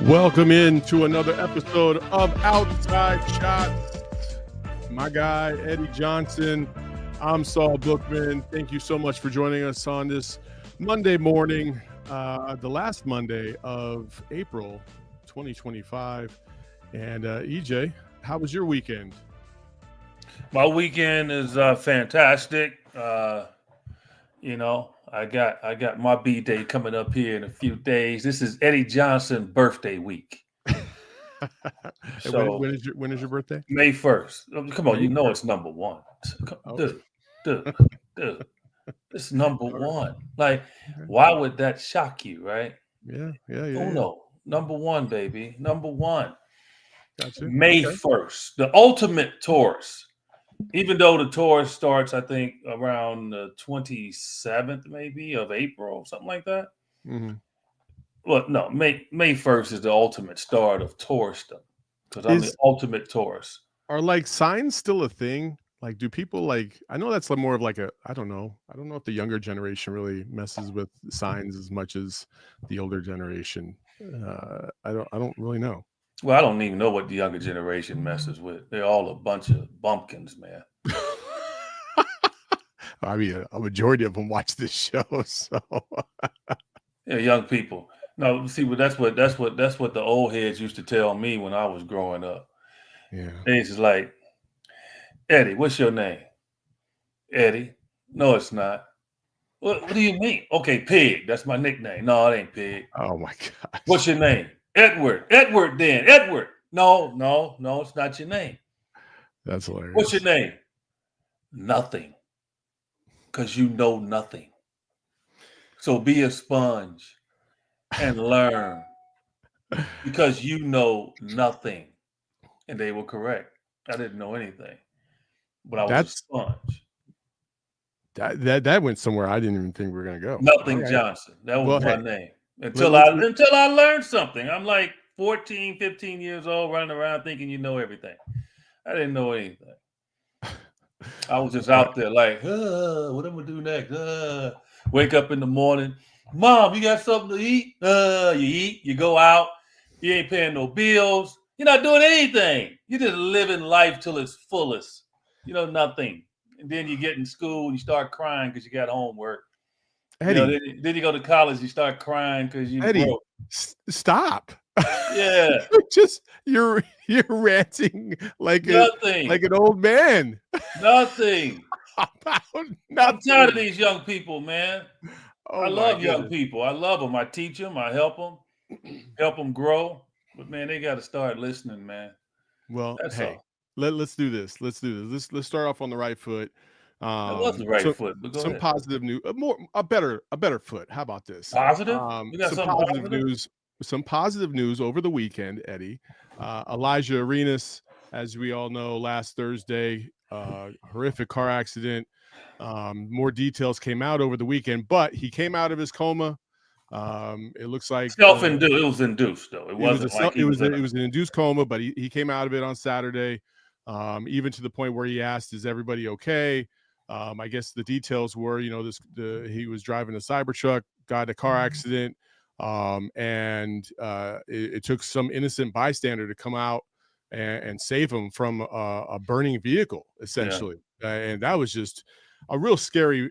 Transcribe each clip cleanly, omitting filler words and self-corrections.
Welcome in to another episode of Outside Shots. My guy, Eddie Johnson. I'm Saul Bookman. Thank you so much for joining us on this Monday morning, the last Monday of April 2025. And EJ, how was your weekend? My weekend is fantastic. I got my B-Day coming up here in a few days. This is Eddie Johnson birthday week. So when is your birthday? May 1st. Come on, you know it's number one. Dude. It's number one. Like, why would that shock you, right? Yeah. No, number one, baby. Number one. Gotcha. May 1st. The ultimate Taurus. Even though the Taurus starts, I think, around the 27th, maybe, of April, something like that. Mm-hmm. Well, no, May 1st is the ultimate start of Taurusdom because I'm the ultimate Taurus. Are like signs still a thing? Like, do people like? I know that's more of like a. I don't know if the younger generation really messes with signs as much as the older generation. I don't really know. Well, I don't even know what the younger generation messes with. They're all a bunch of bumpkins, man. I mean, a majority of them watch this show, so yeah, young people. No, see, but that's what the old heads used to tell me when I was growing up. Yeah, it's just like, Eddie, what's your name? Eddie? No, it's not. What do you mean? Okay, Pig. That's my nickname. No, it ain't Pig. Oh my gosh. What's your name? Edward. Edward then. Edward. No, it's not your name. That's hilarious. What's your name? Nothing. Because you know nothing. So be a sponge and learn. Because you know nothing. And they were correct. I didn't know anything. But I was a sponge. That went somewhere I didn't even think we were gonna go. Nothing Johnson. That was my name. Until I learned something. I'm like 14, 15 years old running around thinking you know everything. I didn't know anything. I was just out there like, what am I gonna do next? Wake up in the morning. Mom, you got something to eat? You eat, you go out, you ain't paying no bills, you're not doing anything. You're just living life till its fullest. You know, nothing. And then you get in school and you start crying because you got homework. Eddie, then you go to college, you start crying because you Eddie, broke. Stop. Yeah. you're ranting like nothing. Like an old man. Nothing. About nothing. I'm tired of these young people, man. Oh, I love young people. I love them. I teach them. I help them grow. But man, they got to start listening, man. Well, let's do this. Let's Let's start off on the right foot. That was the right foot. But some positive news. A better foot. How about this? Positive. You got some positive news. Some positive news over the weekend, Eddie. Alijah Arenas, as we all know, last Thursday, horrific car accident. More details came out over the weekend, but he came out of his coma. It looks like self-induced. It was induced, though. It was an induced coma, but he came out of it on Saturday. Even to the point where he asked, "Is everybody okay?" I guess the details were, he was driving a Cybertruck, got in a car accident, and it took some innocent bystander to come out and save him from a burning vehicle, essentially. Yeah. And that was just a real scary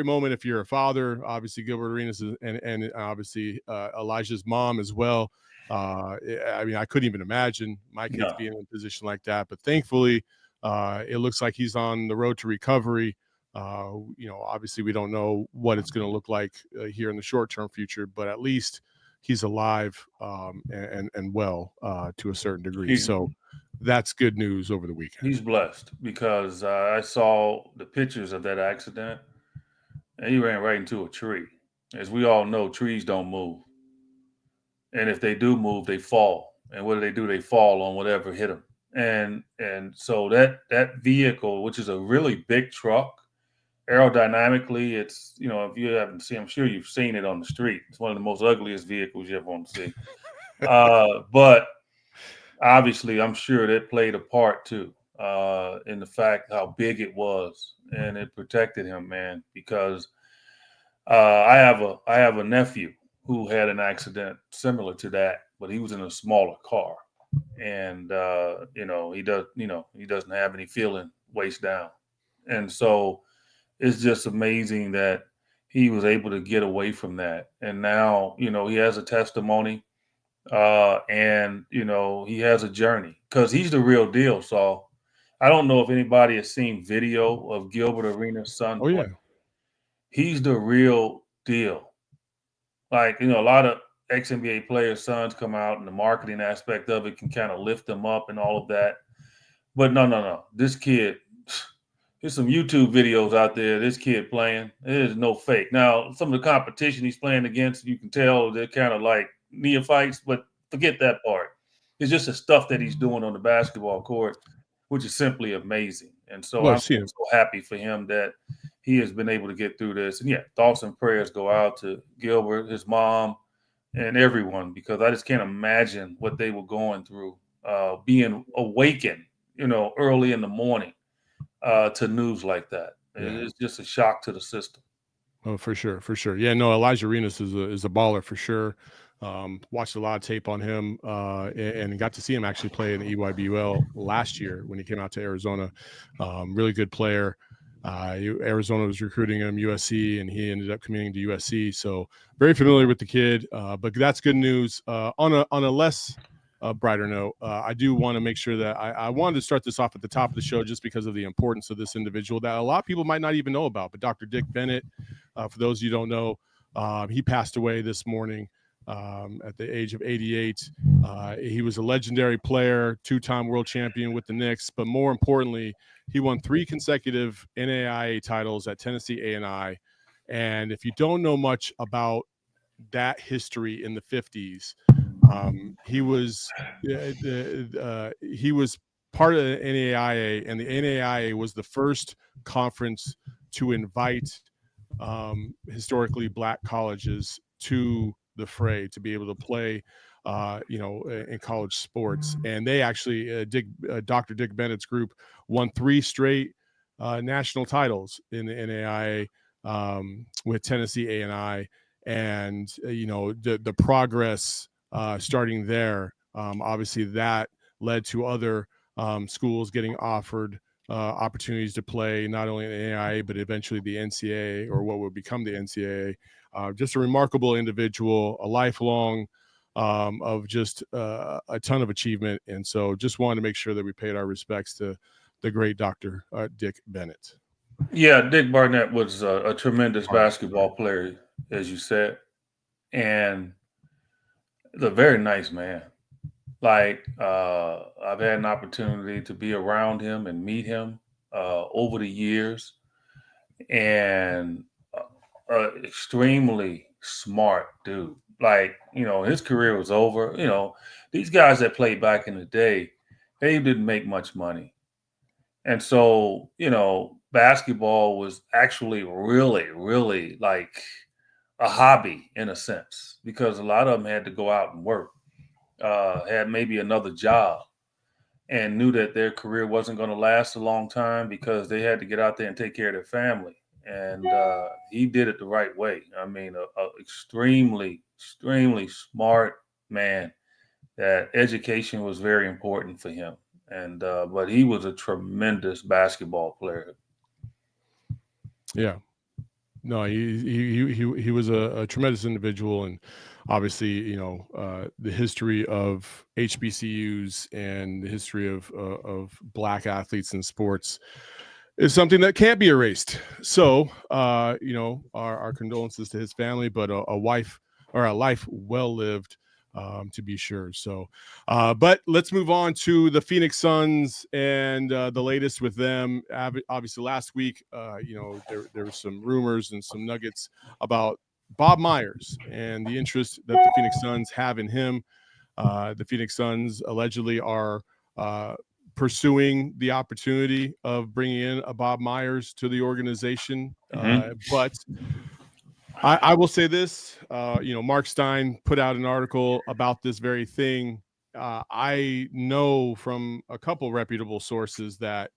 moment if you're a father. Obviously, Gilbert Arenas and obviously Elijah's mom as well. I mean, I couldn't even imagine my kids being in a position like that. But thankfully, it looks like he's on the road to recovery. Obviously, we don't know what it's going to look like here in the short-term future, but at least he's alive and well to a certain degree. So that's good news over the weekend. He's blessed because I saw the pictures of that accident, and he ran right into a tree. As we all know, trees don't move. And if they do move, they fall. And what do? They fall on whatever hit them. And so that vehicle, which is a really big truck, aerodynamically, it's, if you haven't seen, I'm sure you've seen it on the street. It's one of the most ugliest vehicles you ever want to see. But obviously, I'm sure that played a part too, in the fact how big it was, and it protected him, man. Because I have a nephew who had an accident similar to that, but he was in a smaller car, and he doesn't have any feeling waist down, and so it's just amazing that he was able to get away from that, and now he has a testimony, and he has a journey because he's the real deal. Saul, I don't know if anybody has seen video of Gilbert Arenas' son Oh play. yeah. He's the real deal. Like, a lot of ex NBA players' sons come out, and the marketing aspect of it can kind of lift them up and all of that. But no. This kid, there's some YouTube videos out there. This kid playing, there's no fake. Now, some of the competition he's playing against, you can tell they're kind of like neophytes, but forget that part. It's just the stuff that he's doing on the basketball court, which is simply amazing. And so Well, I'm I've seen him. so happy for him that he has been able to get through this. And yeah, thoughts and prayers go out to Gilbert, his mom, and everyone, because I just can't imagine what they were going through, being awakened, early in the morning, to news like that. Yeah. It's just a shock to the system. Oh, for sure, for sure. Yeah, no, Alijah Arenas is a baller for sure. Watched a lot of tape on him, and got to see him actually play in the EYBL last year when he came out to Arizona. Really good player. Arizona was recruiting him, USC, and he ended up committing to USC. So very familiar with the kid. But that's good news. On a less brighter note, I do want to make sure that I wanted to start this off at the top of the show just because of the importance of this individual that a lot of people might not even know about. But Dr. Dick Barnett, for those of you who don't know, he passed away this morning at the age of 88. He was a legendary player, two-time world champion with the Knicks, but more importantly, he won 3 consecutive NAIA titles at Tennessee A&I. And if you don't know much about that history in the 50s, he was part of the NAIA, and the NAIA was the first conference to invite historically black colleges to the fray to be able to play in college sports. And they actually Dr. Dick Barnett's group won 3 straight national titles in the NAIA with Tennessee A&I, and the progress starting there, obviously that led to other schools getting offered opportunities to play not only in the NAIA but eventually the NCAA, or what would become the NCAA. Just a remarkable individual, a lifelong of just a ton of achievement. And so just wanted to make sure that we paid our respects to the great Dr. Dick Barnett. Yeah, Dick Barnett was a tremendous basketball player, as you said, and a very nice man. Like, I've had an opportunity to be around him and meet him over the years, and extremely smart dude. Like, his career was over. These guys that played back in the day, they didn't make much money. And so, basketball was actually really, really like a hobby in a sense, because a lot of them had to go out and work, had maybe another job, and knew that their career wasn't going to last a long time because they had to get out there and take care of their family. And he did it the right way. I mean, a extremely, extremely smart man. That education was very important for him. And but he was a tremendous basketball player. Yeah. No, he was a tremendous individual, and obviously, the history of HBCUs and the history of black athletes in sports is something that can't be erased. So, our condolences to his family, but a life well lived, to be sure. So, but let's move on to the Phoenix Suns and the latest with them. Obviously, last week, there were some rumors and some nuggets about Bob Myers and the interest that the Phoenix Suns have in him. The Phoenix Suns allegedly are pursuing the opportunity of bringing in a Bob Myers to the organization. But I will say this, Mark Stein put out an article about this very thing. I know from a couple reputable sources that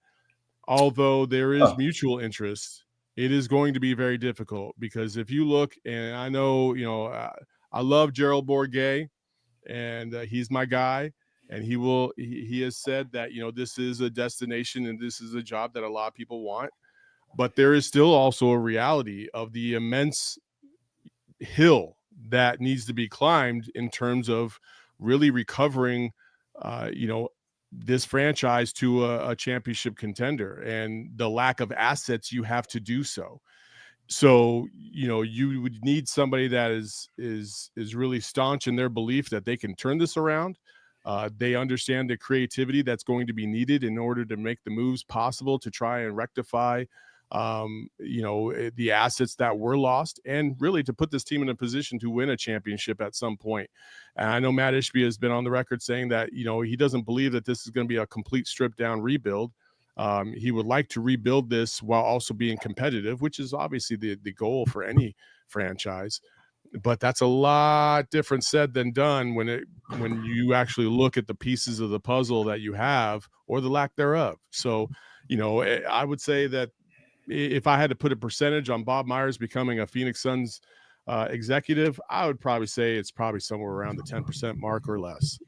although there is mutual interest, it is going to be very difficult, because if you look, and I know, I love Gerald Bourguet, and he's my guy, and he has said that, this is a destination and this is a job that a lot of people want, but there is still also a reality of the immense hill that needs to be climbed in terms of really recovering, this franchise to a championship contender, and the lack of assets you have to do so. So, you would need somebody that is really staunch in their belief that they can turn this around. They understand the creativity that's going to be needed in order to make the moves possible to try and rectify, the assets that were lost, and really to put this team in a position to win a championship at some point. And I know Matt Ishbia has been on the record saying that, he doesn't believe that this is going to be a complete stripped down rebuild. He would like to rebuild this while also being competitive, which is obviously the goal for any franchise. But that's a lot different said than done when you actually look at the pieces of the puzzle that you have, or the lack thereof. So, I would say that if I had to put a percentage on Bob Myers becoming a Phoenix Suns executive, I would probably say it's probably somewhere around the 10% mark or less.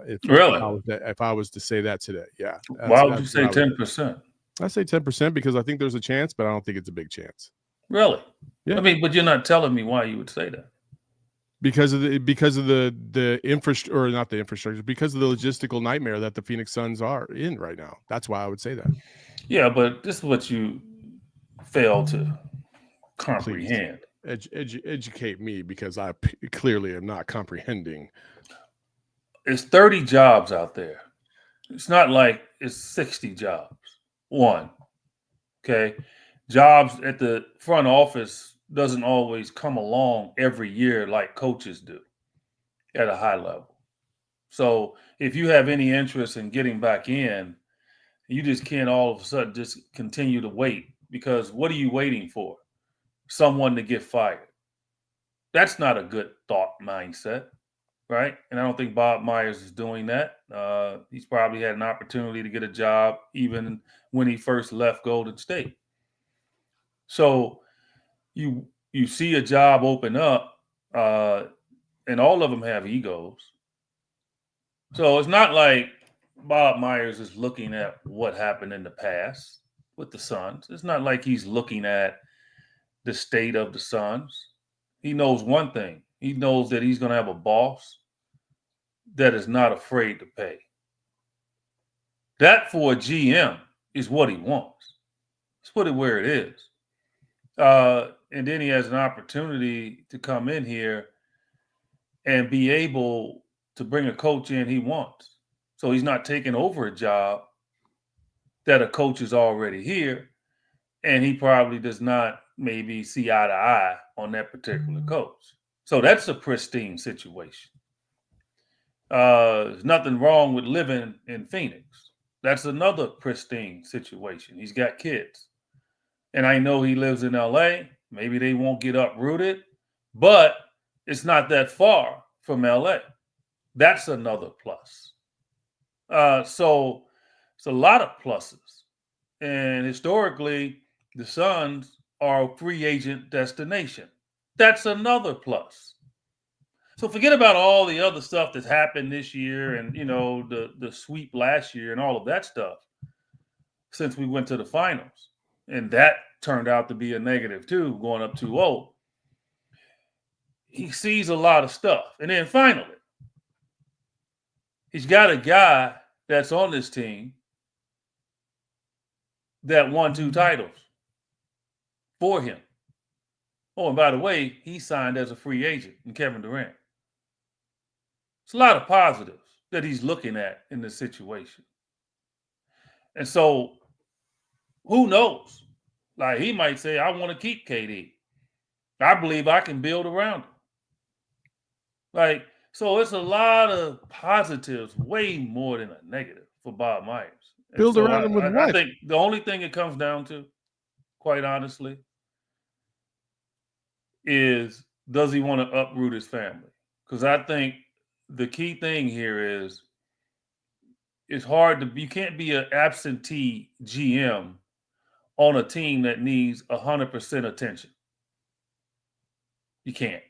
If I was to say that today, yeah. Why would you say 10%? I say 10% because I think there's a chance, but I don't think it's a big chance. Really? Yeah. I mean, but you're not telling me why you would say that. Because of the infrastructure, or not the infrastructure, because of the logistical nightmare that the Phoenix Suns are in right now. That's why I would say that. Yeah, but this is what you fail to comprehend. Educate me, because I clearly am not comprehending. It's 30 jobs out there. It's not like it's 60 jobs. One, okay? Jobs at the front office doesn't always come along every year like coaches do at a high level. So if you have any interest in getting back in, you just can't all of a sudden just continue to wait, because what are you waiting for? Someone to get fired. That's not a good thought mindset, right? And I don't think Bob Myers is doing that. He's probably had an opportunity to get a job even when he first left Golden State. So you see a job open up, and all of them have egos. So it's not like Bob Myers is looking at what happened in the past with the Suns. It's not like he's looking at the state of the Suns. He knows one thing. He knows that he's going to have a boss that is not afraid to pay. That, for a GM, is what he wants. Let's put it where it is. And then he has an opportunity to come in here and be able to bring a coach in he wants. So he's not taking over a job that a coach is already here, and he probably does not maybe see eye to eye on that particular coach. So that's a pristine situation. There's nothing wrong with living in Phoenix. That's another pristine situation. He's got kids. And I know he lives in LA. Maybe they won't get uprooted, but it's not that far from LA. That's another plus. So it's a lot of pluses. And historically, the Suns are a free agent destination. That's another plus. So forget about all the other stuff that's happened this year, and the sweep last year and all of that stuff since we went to the finals. And that turned out to be a negative too, going up 2-0. He sees a lot of stuff. And then finally, he's got a guy that's on this team that won 2 titles for him. Oh, and by the way, he signed as a free agent in Kevin Durant. It's a lot of positives that he's looking at in this situation. And so, who knows? Like, he might say, I want to keep KD. I believe I can build around him. Like, So it's a lot of positives, way more than a negative for Bob Myers. And Build so around him with I what? think the only thing it comes down to, quite honestly, is does he want to uproot his family? Because I think the key thing here is it's hard to, you can't be an absentee GM on a team that needs 100% attention. You can't.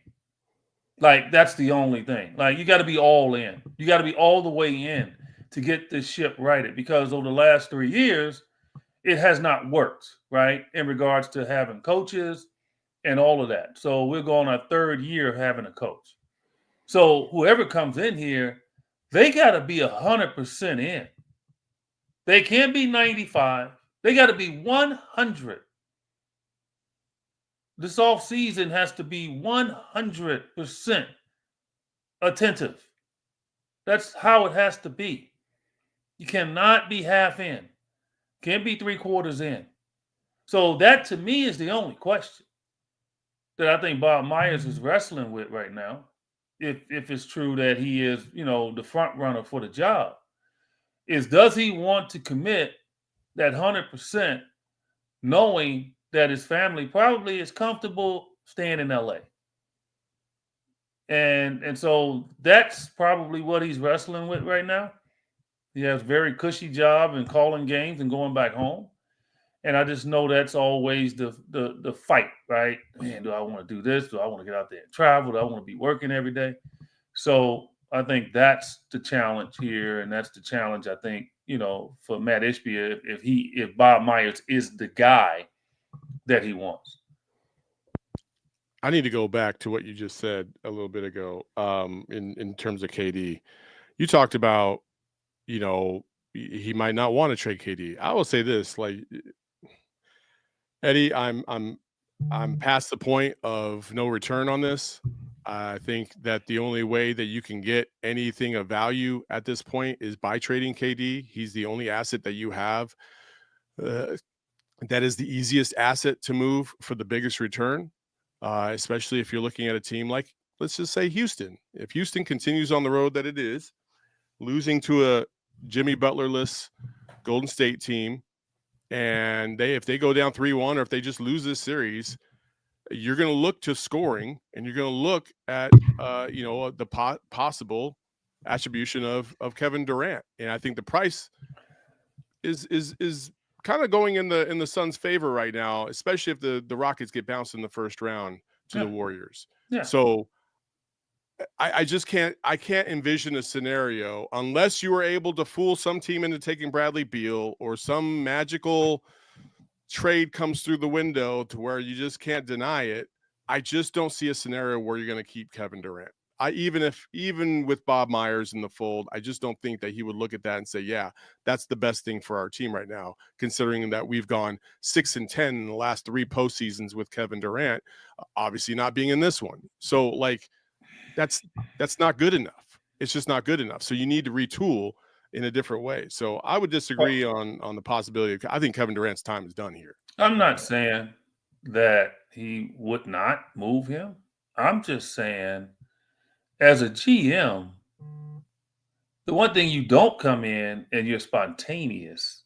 Like, that's the only thing. Like, you got to be all in. You got to be all the way in to get this ship righted, because over the last 3 years, it has not worked, right? In regards to having coaches and all of that. So we're going our 3rd year of having a coach. So whoever comes in here, they got to be 100% in. They can't be 95. They got to be 100. This off season has to be 100% attentive. That's how it has to be. You cannot be half in. Can't be 3/4 in. So that, to me, is the only question that I think Bob Myers is wrestling with right now. If it's true that he is, the front runner for the job, is does he want to commit that 100%, knowing that his family probably is comfortable staying in LA. And so that's probably what he's wrestling with right now. He has a very cushy job and calling games and going back home. And I just know that's always the fight, right? Man, do I want to do this? Do I want to get out there and travel? Do I want to be working every day? So I think that's the challenge here, and that's the challenge, I think, for Matt Ishbia, if Bob Myers is the guy that he wants. I need to go back to what you just said a little bit ago, in terms of KD. You talked about, he might not want to trade KD. I will say this, like, Eddie, I'm past the point of no return on this. I think that the only way that you can get anything of value at this point is by trading KD. He's the only asset that you have. That is the easiest asset to move for the biggest return, especially if you're looking at a team like, let's just say, Houston. If Houston continues on the road that it is, losing to a Jimmy Butler-less Golden State team, and if they go down 3-1, or if they just lose this series, you're going to look to scoring, and you're going to look at the possible attribution of Kevin Durant. And I think the price is kind of going in the Suns' favor right now, especially if the Rockets get bounced in the first round to the Warriors. Yeah. So I just can't envision a scenario, unless you were able to fool some team into taking Bradley Beal, or some magical trade comes through the window to where you just can't deny it. I just don't see a scenario where you're going to keep Kevin Durant. Even with Bob Myers in the fold, I just don't think that he would look at that and say, yeah, that's the best thing for our team right now, considering that we've gone 6-10 in the last 3 postseasons with Kevin Durant, obviously not being in this one. So, like, that's not good enough. It's just not good enough. So you need to retool in a different way. So I would disagree on the possibility of, I think Kevin Durant's time is done here. I'm not saying that he would not move him. I'm just saying, as a GM, the one thing you don't come in and you're spontaneous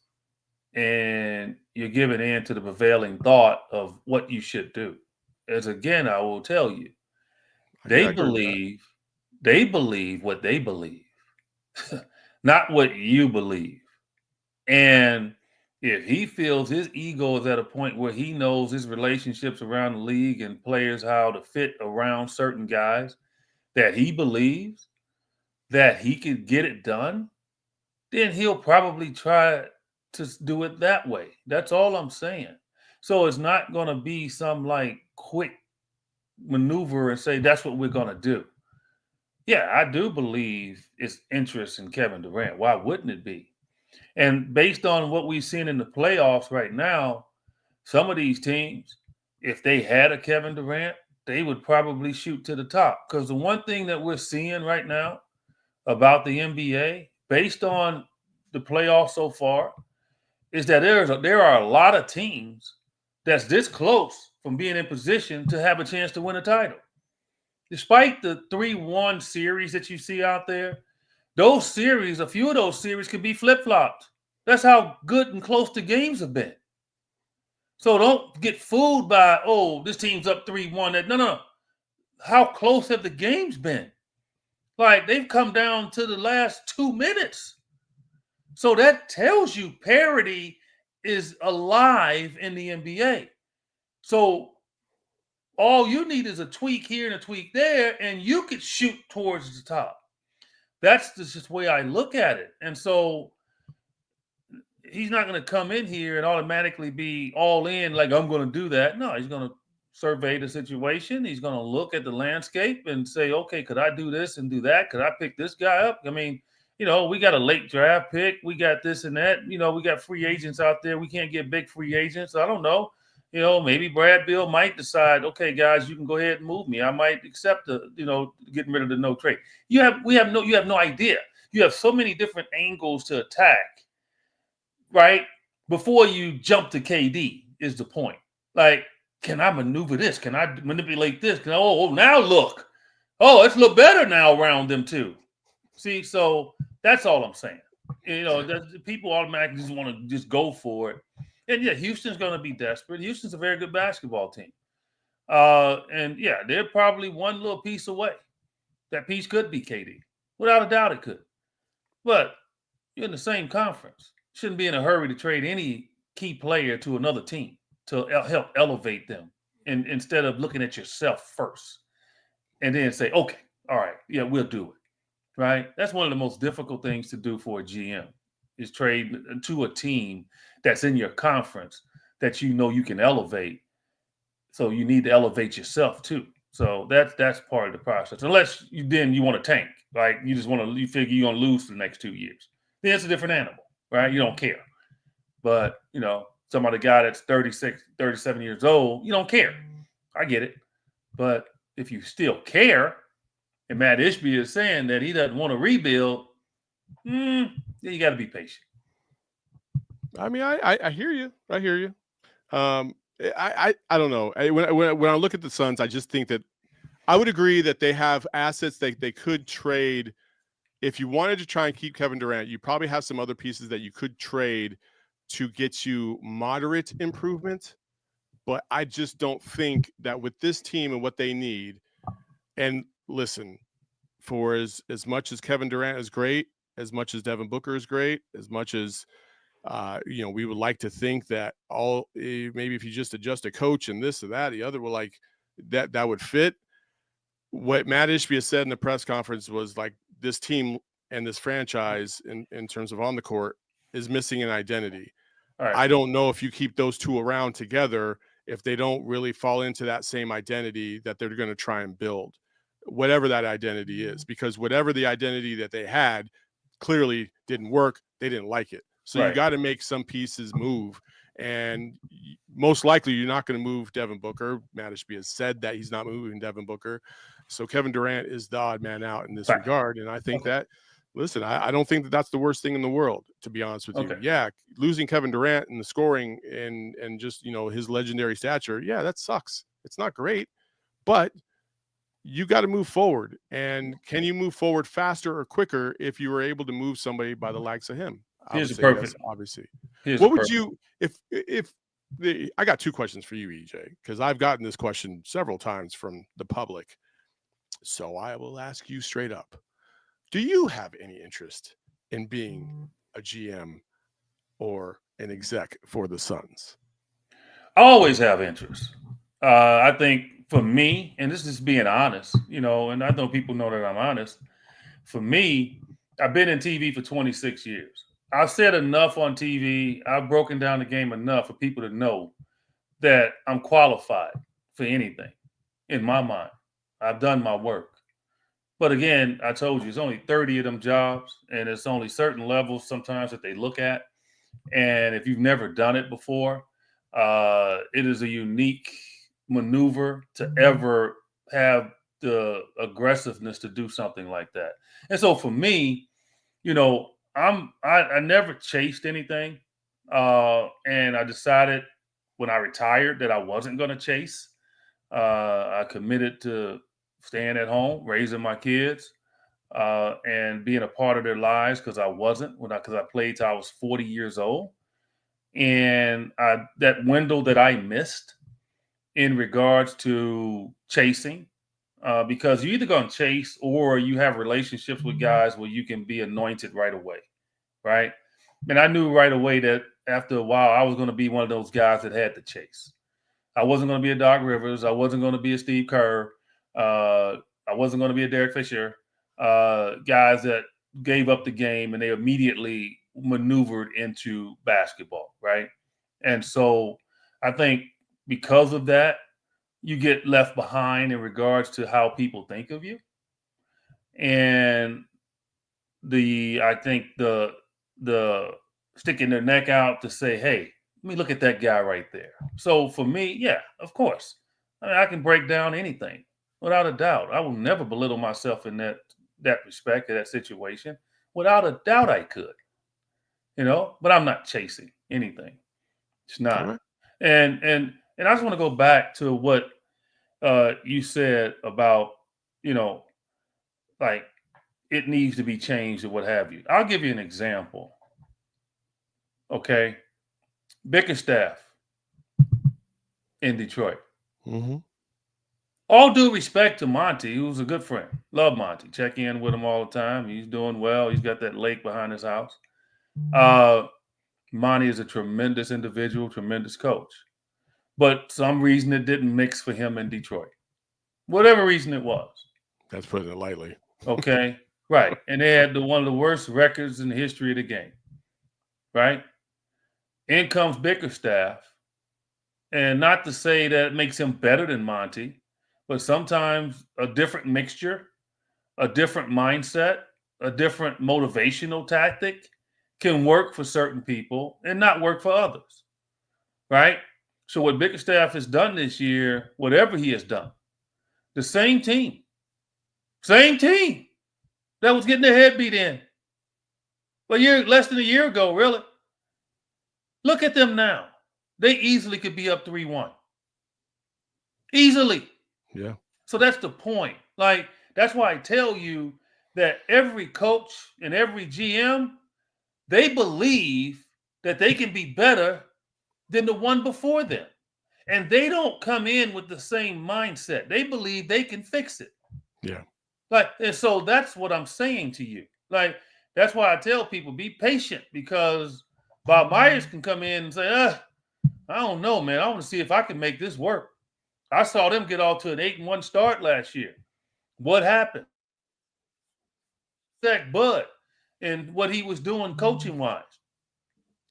and you're giving in to the prevailing thought of what you should do. As again, I will tell you, they believe what they believe, not what you believe. And if he feels his ego is at a point where he knows his relationships around the league and players, how to fit around certain guys, that he believes that he could get it done, then he'll probably try to do it that way. That's all I'm saying. So it's not going to be some like quick maneuver and say that's what we're going to do. Yeah, I do believe it's interest in Kevin Durant. Why wouldn't it be? And based on what we've seen in the playoffs right now, some of these teams, if they had a Kevin Durant, they would probably shoot to the top. Because the one thing that we're seeing right now about the NBA, based on the playoffs so far, is that there are a lot of teams that's this close from being in position to have a chance to win a title. despite the 3-1 series that you see out there, those series, a few of those series could be flip-flopped. That's how good and close the games have been. So don't get fooled by, oh, this team's up 3-1. No. How close have the games been? Like, they've come down to the last 2 minutes. So that tells you parity is alive in the NBA. So all you need is a tweak here and a tweak there, and you could shoot towards the top. That's just the way I look at it. And so he's not going to come in here and automatically be all in, like, I'm going to do that. No, he's going to survey the situation. He's going to look at the landscape and say, okay, could I do this and do that? Could I pick this guy up? I mean, we got a late draft pick. We got this and that. We got free agents out there. We can't get big free agents. I don't know. Maybe Brad Beal might decide, okay, guys, you can go ahead and move me. I might accept getting rid of the no trade. You have no idea. You have so many different angles to attack, right? Before you jump to KD is the point. Like, can I maneuver this? Can I manipulate this? Now look. Oh, it's a little better now around them too. See, so that's all I'm saying. People automatically just want to just go for it. And yeah, Houston's going to be desperate. Houston's a very good basketball team. And yeah, they're probably one little piece away. That piece could be KD. Without a doubt it could. But you're in the same conference. Shouldn't be in a hurry to trade any key player to another team to help elevate them, and instead of looking at yourself first and then say, okay, all right, yeah, we'll do it, right? That's one of the most difficult things to do for a GM is trade to a team that's in your conference that you can elevate. So you need to elevate yourself too. So that's part of the process. Unless you want to tank, like you figure you're going to lose for the next 2 years. Then it's a different animal, right? You don't care. But, some other guy that's 36, 37 years old, you don't care. I get it. But if you still care, and Matt Ishbia is saying that he doesn't want to rebuild, then you got to be patient. I mean, I hear you. I hear you. I don't know. When I look at the Suns, I just think that I would agree that they have assets that they could trade. If you wanted to try and keep Kevin Durant, you probably have some other pieces that you could trade to get you moderate improvement. But I just don't think that with this team and what they need, and listen, for as much as Kevin Durant is great, as much as Devin Booker is great, as much as we would like to think that maybe if you just adjust a coach and this or that, the other, will that would fit. What Matt Ishbia said in the press conference was like, this team and this franchise in terms of on the court is missing an identity. Right. I don't know if you keep those two around together, if they don't really fall into that same identity that they're going to try and build, whatever that identity is, because whatever the identity that they had clearly didn't work. They didn't like it. So You got to make some pieces move. And most likely you're not going to move Devin Booker. Matt Ishbia has said that he's not moving Devin Booker. So Kevin Durant is the odd man out in this regard. And I think that, listen, I don't think that that's the worst thing in the world, to be honest with you. Yeah, losing Kevin Durant in the scoring and just, his legendary stature, yeah, that sucks. It's not great. But you got to move forward. And can you move forward faster or quicker if you were able to move somebody by the likes of him? Here's the perfect. Yes, obviously. What would you, I got two questions for you, EJ, because I've gotten this question several times from the public. So I will ask you straight up. Do you have any interest in being a GM or an exec for the Suns? I always have interest. I think for me, and this is being honest, and I know people know that I'm honest. For me, I've been in TV for 26 years. I've said enough on TV. I've broken down the game enough for people to know that I'm qualified for anything in my mind. I've done my work. But again, I told you, it's only 30 of them jobs, and it's only certain levels sometimes that they look at. And if you've never done it before, it is a unique maneuver to ever have the aggressiveness to do something like that. And so for me, I never chased anything. And I decided when I retired that I wasn't going to chase. I committed to staying at home, raising my kids, and being a part of their lives because I wasn't because I played till I was 40 years old. And that window that I missed in regards to chasing, because you're either going to chase or you have relationships with guys where you can be anointed right away, right? And I knew right away that after a while I was going to be one of those guys that had to chase. I wasn't going to be a Doc Rivers. I wasn't going to be a Steve Kerr. I wasn't going to be a Derek Fisher. Guys that gave up the game and they immediately maneuvered into basketball, right? And so I think because of that, you get left behind in regards to how people think of you. And I think the sticking their neck out to say, hey, let me look at that guy right there. So for me, yeah, of course. I can break down anything without a doubt. I will never belittle myself in that respect, in that situation. Without a doubt I could. But I'm not chasing anything. It's not. Right. And I just want to go back to what you said about, like it needs to be changed or what have you. I'll give you an example. Okay. Bickerstaff in Detroit. Mm-hmm. All due respect to Monty, who's a good friend. Love Monty. Check in with him all the time. He's doing well. He's got that lake behind his house. Monty is a tremendous individual, tremendous coach. But some reason it didn't mix for him in Detroit. Whatever reason it was. That's putting it lightly. Okay. Right. And they had one of the worst records in the history of the game. Right? In comes Bickerstaff. And not to say that it makes him better than Monty, but sometimes a different mixture, a different mindset, a different motivational tactic can work for certain people and not work for others. Right? So what Bickerstaff has done this year, whatever he has done, the same team that was getting their head beat in less than a year ago, really. Look at them now. They easily could be up 3-1. Easily. Yeah. So that's the point. Like, that's why I tell you that every coach and every GM, they believe that they can be better than the one before them. And they don't come in with the same mindset. They believe they can fix it. Yeah. And so that's what I'm saying to you. Like, that's why I tell people, be patient, because Bob Myers can come in and say, I don't know, man. I want to see if I can make this work. I saw them get off to an 8-1 start last year. What happened? Zach Bud and what he was doing coaching-wise.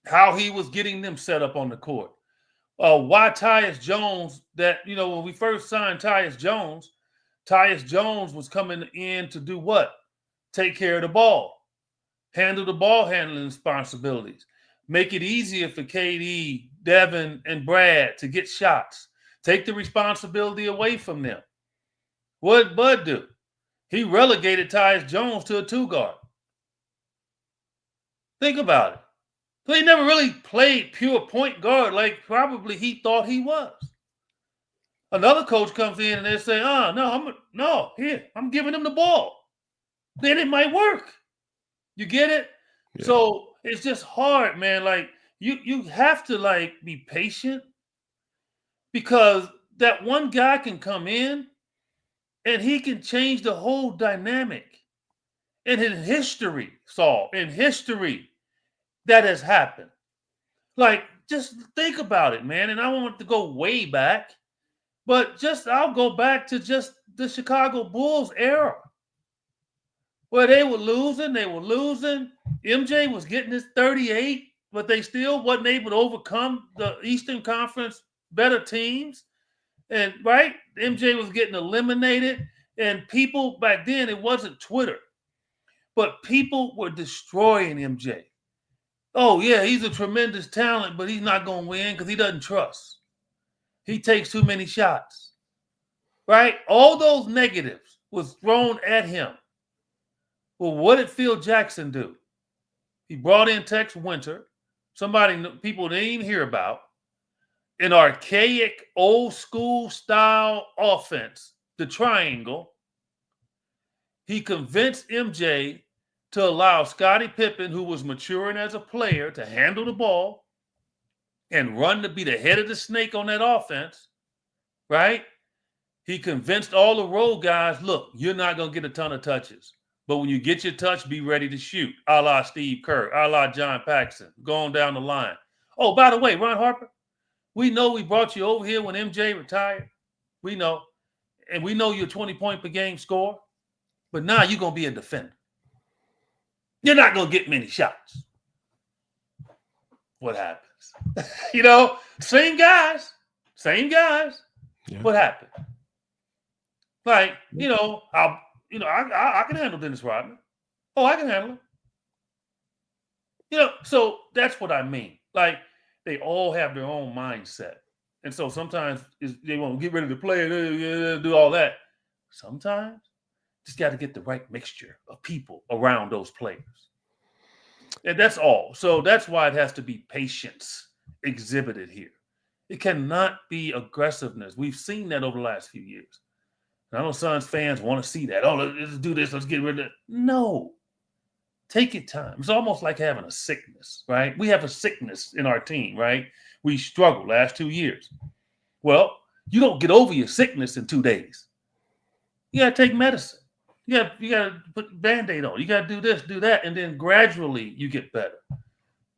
How he was getting them set up on the court. Why Tyus Jones, when we first signed Tyus Jones was coming in to do what? Take care of the ball. Handle the ball handling responsibilities. Make it easier for KD, Devin, and Brad to get shots. Take the responsibility away from them. What did Bud do? He relegated Tyus Jones to a 2-guard. Think about it. So he never really played pure point guard like probably he thought he was. Another coach comes in and they say, I'm giving him the ball. Then it might work. You get it? Yeah. So it's just hard, man. Like you have to be patient, because that one guy can come in and he can change the whole dynamic. And in history, Saul, that has happened. Like, just think about it, man. And I want to go way back, but I'll go back to just the Chicago Bulls era, where they were losing. MJ was getting his 38, but they still wasn't able to overcome the Eastern Conference better teams. And right, MJ was getting eliminated. And people back then, it wasn't Twitter, but people were destroying MJ. Oh, yeah, he's a tremendous talent, but he's not going to win because he doesn't trust. He takes too many shots. Right? All those negatives was thrown at him. Well, what did Phil Jackson do? He brought in Tex Winter, somebody people didn't even hear about, an archaic, old school style offense, the triangle, He convinced MJ to allow Scottie Pippen, who was maturing as a player, to handle the ball and run to be the head of the snake on that offense, right? He convinced all the role guys, look, you're not going to get a ton of touches. But when you get your touch, be ready to shoot, a la Steve Kerr, a la John Paxson, going down the line. Oh, by the way, Ron Harper, we know we brought you over here when MJ retired. We know. And we know you're a 20-point per game scorer. But now you're going to be a defender. You're not going to get many shots. What happens? Same guys. Yeah. What happened? Like, I can handle Dennis Rodman. Oh, I can handle him. So that's what I mean. Like, they all have their own mindset. And so sometimes they want to get ready to play, do all that. Sometimes just got to get the right mixture of people around those players. And that's all. So that's why it has to be patience exhibited here. It cannot be aggressiveness. We've seen that over the last few years. And I know Suns fans want to see that. Oh, let's do this. Let's get rid of it. No. Take your time. It's almost like having a sickness, right? We have a sickness in our team, right? We struggled last 2 years. Well, you don't get over your sickness in 2 days. You got to take medicine. You got to put a Band-Aid on. You got to do this, do that, and then gradually you get better.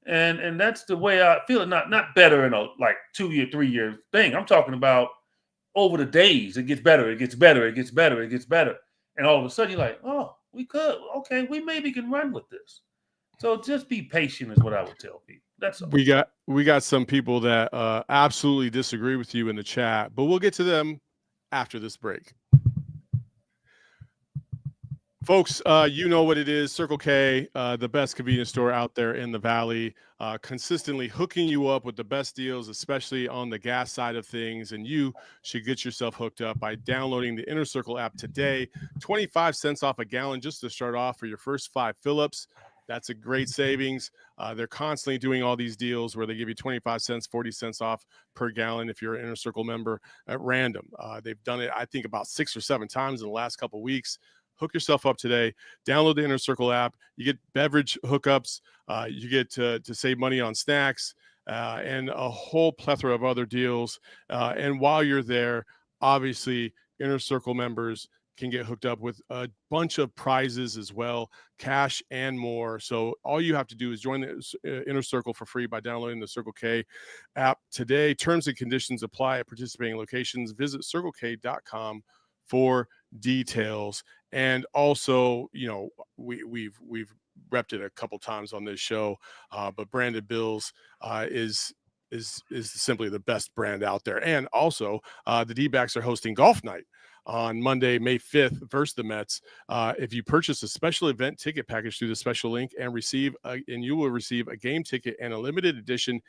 And that's the way I feel it. Not better in a 2-year, 3-year thing. I'm talking about over the days. It gets better. It gets better. It gets better. It gets better. And all of a sudden you're like, oh, we could. Okay, we maybe can run with this. So just be patient is what I would tell people. That's all. We got some people that absolutely disagree with you in the chat, but we'll get to them after this break. Folks, you know what it is. Circle K, the best convenience store out there in the Valley, consistently hooking you up with the best deals, especially on the gas side of things. And you should get yourself hooked up by downloading the Inner Circle app today. 25 cents off a gallon just to start off for your first 5 fill-ups. That's a great savings. They're constantly doing all these deals where they give you 25 cents, 40 cents off per gallon if you're an Inner Circle member at random. They've done it, I think, about 6 or 7 times in the last couple of weeks. Hook yourself up today. Download the Inner Circle app. You get beverage hookups. You get to save money on snacks and a whole plethora of other deals. And while you're there, obviously, Inner Circle members can get hooked up with a bunch of prizes as well, cash and more. So all you have to do is join the Inner Circle for free by downloading the Circle K app today. Terms and conditions apply at participating locations. Visit circlek.com for details. And also, we've repped it a couple times on this show, but Branded Bills is simply the best brand out there. And also, the D-backs are hosting golf night on Monday, May 5th versus the Mets. If you purchase a special event ticket package through the special link and you will receive a game ticket and a limited edition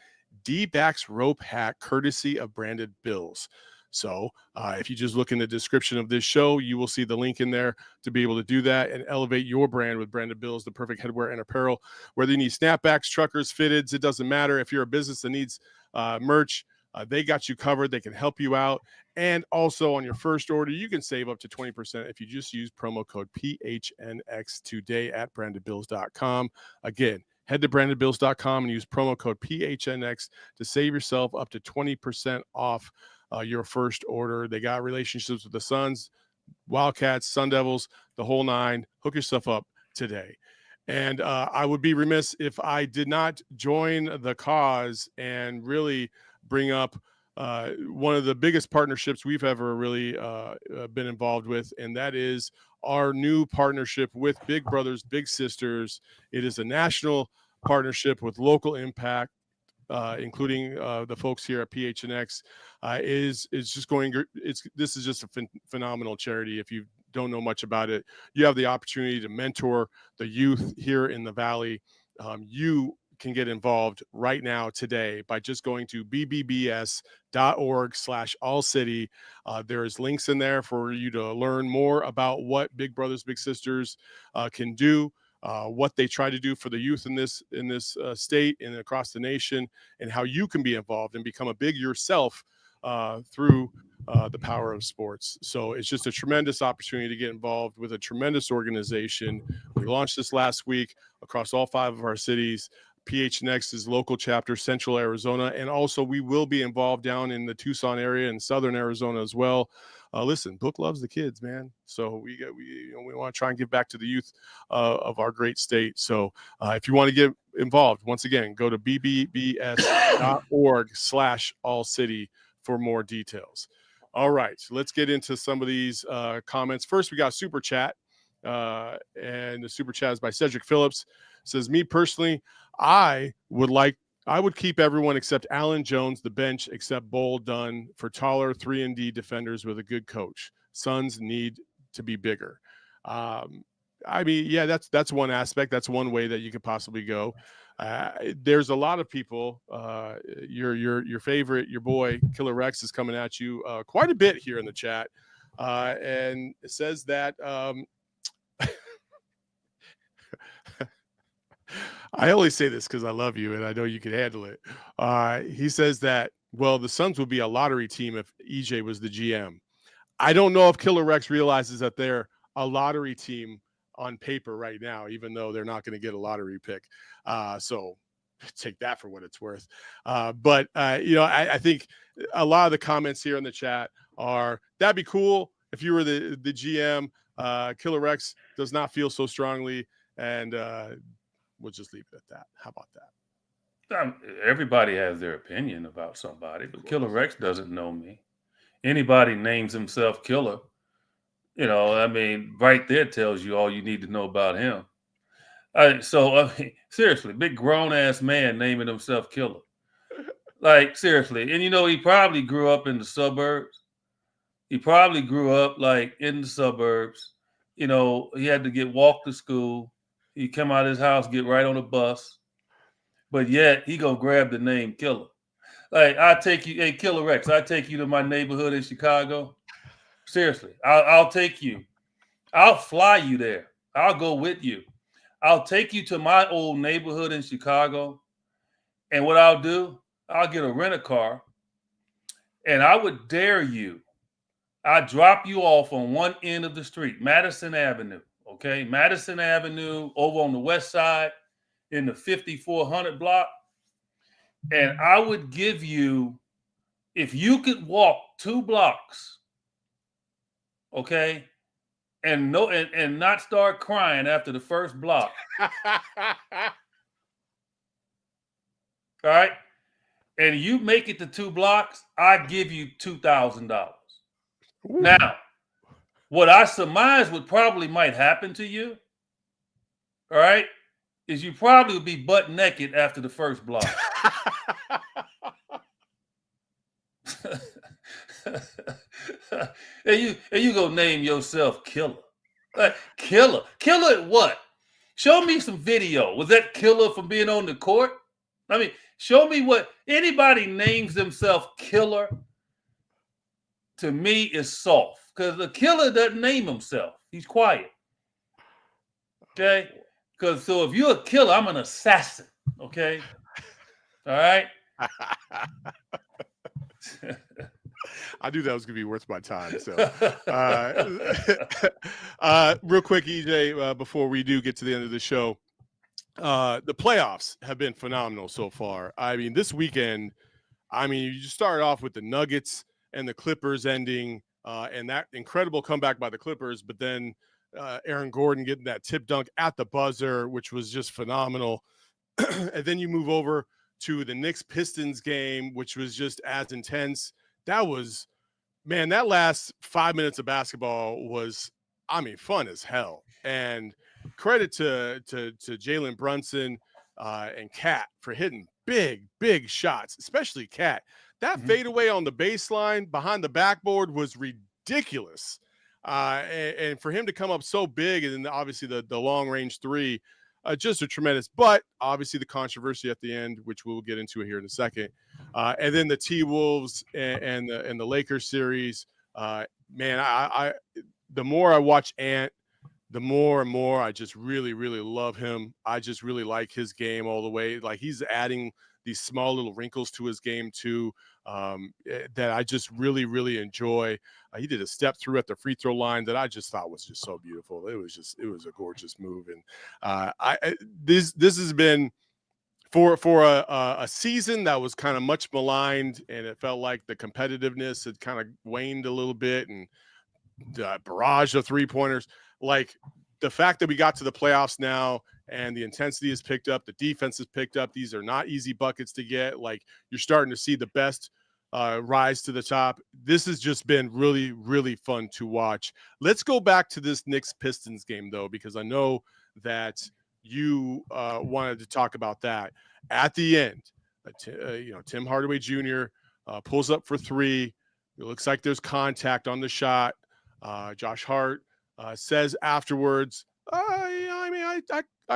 D-backs rope hat courtesy of Branded Bills. So if you just look in the description of this show, you will see the link in there to be able to do that and elevate your brand with Branded Bills, the perfect headwear and apparel. Whether you need snapbacks, truckers, fitteds, it doesn't matter. If you're a business that needs merch, they got you covered. They can help you out. And also on your first order, you can save up to 20% if you just use promo code PHNX today at brandedbills.com. Again, head to brandedbills.com and use promo code PHNX to save yourself up to 20% off your first order. They got relationships with the Suns, Wildcats, Sun Devils, the whole nine. Hook yourself up today. And I would be remiss if I did not join the cause and really bring up one of the biggest partnerships we've ever really been involved with, and that is our new partnership with Big Brothers Big Sisters. It is a national partnership with local impact, including the folks here at PHNX. This is just a phenomenal charity. If you don't know much about it, you have the opportunity to mentor the youth here in the Valley. You can get involved right now today by just going to bbbs.org/ALLCITY. There's links in there for you to learn more about what Big Brothers Big Sisters can do, what they try to do for the youth in this state and across the nation, and how you can be involved and become a big yourself through the power of sports. So it's just a tremendous opportunity to get involved with a tremendous organization. We launched this last week across all 5 of our cities. PHNX's local chapter, Central Arizona, and also we will be involved down in the Tucson area and Southern Arizona as well. Listen, Book loves the kids, man. So we want to try and give back to the youth of our great state. So if you want to get involved, once again, go to bbbs.org/ALLCITY for more details. All right, let's get into some of these comments. First, we got Super Chat, and the Super Chat is by Cedric Phillips. It says, me personally, I would keep everyone except Allen Jones, the bench, except Bowl done for taller 3-and-D defenders with a good coach. Suns need to be bigger. I mean, yeah, that's one aspect. That's one way that you could possibly go. There's a lot of people. Your favorite, your boy Killer Rex, is coming at you quite a bit here in the chat, and it says that. I only say this because I love you and I know you can handle it. He says that, well, the Suns would be a lottery team if EJ was the GM. I don't know if Killer Rex realizes that they're a lottery team on paper right now, even though they're not going to get a lottery pick. So take that for what it's worth. But I think a lot of the comments here in the chat are, that'd be cool if you were the GM. Killer Rex does not feel so strongly, and we'll just leave it at that. How about that? Everybody has their opinion about somebody, but Killer Rex doesn't know me. Anybody names himself Killer, I mean, right there tells you all you need to know about him. Seriously, big grown ass man naming himself Killer. Like, seriously. And he probably grew up in the suburbs. He probably grew up like in the suburbs. He had to walk to school. He come out of his house, get right on a bus. But yet he gonna grab the name Killer. Like, I take you, hey, Killer Rex, I take you to my neighborhood in Chicago. Seriously, I'll take you. I'll fly you there. I'll go with you. I'll take you to my old neighborhood in Chicago. And what I'll do, I'll get a rent-a-car. And I would dare you. I drop you off on one end of the street, Madison Avenue. Okay, Madison Avenue over on the west side in the 5400 block. And I would give you, if you could walk 2 blocks, okay, and not start crying after the first block. All right. And you make it to 2 blocks, I give you $2,000. Now, what I surmise might happen to you, all right, is you probably would be butt naked after the first block. and you go name yourself Killer. Like, Killer at what? Show me some video. Was that Killer from being on the court? I mean, show me what anybody names themselves Killer. To me, is soft, because the Killer doesn't name himself. He's quiet. Okay, because so if you're a killer, I'm an assassin. Okay, all right. I knew that was going to be worth my time. So, real quick, EJ, before we do get to the end of the show, the playoffs have been phenomenal so far. I mean, this weekend, you just started off with the Nuggets and the Clippers ending, and that incredible comeback by the Clippers, but then Aaron Gordon getting that tip dunk at the buzzer, which was just phenomenal. And then you move over to the Knicks-Pistons game, which was just as intense. That was, man, that last 5 minutes of basketball was, fun as hell. And credit to Jalen Brunson and Cat for hitting big shots, especially Cat. That fadeaway on the baseline behind the backboard was ridiculous. And for him to come up so big, and then obviously the long-range three, just a tremendous, but obviously the controversy at the end, which we'll get into here in a second. And then the T-Wolves and the Lakers series. Man, the more I watch Ant, the more and more I just really, really love him. I just really like his game all the way. Like, he's adding these small little wrinkles to his game too. that I just really, really enjoy. He did a step through at the free throw line that I just thought was just so beautiful. It was a gorgeous move. And this has been for a season that was kind of much maligned, and it felt like the competitiveness had kind of waned a little bit, and the barrage of 3-pointers. Like, the fact that we got to the playoffs now and the intensity has picked up, the defense has picked up. These are not easy buckets to get. Like, you're starting to see the best rise to the top. This has just been really, really fun to watch. Let's go back to this Knicks Pistons game, though, because I know that you wanted to talk about that. At the end, Tim Hardaway Jr. Pulls up for 3. It looks like there's contact on the shot. Josh Hart says afterwards, I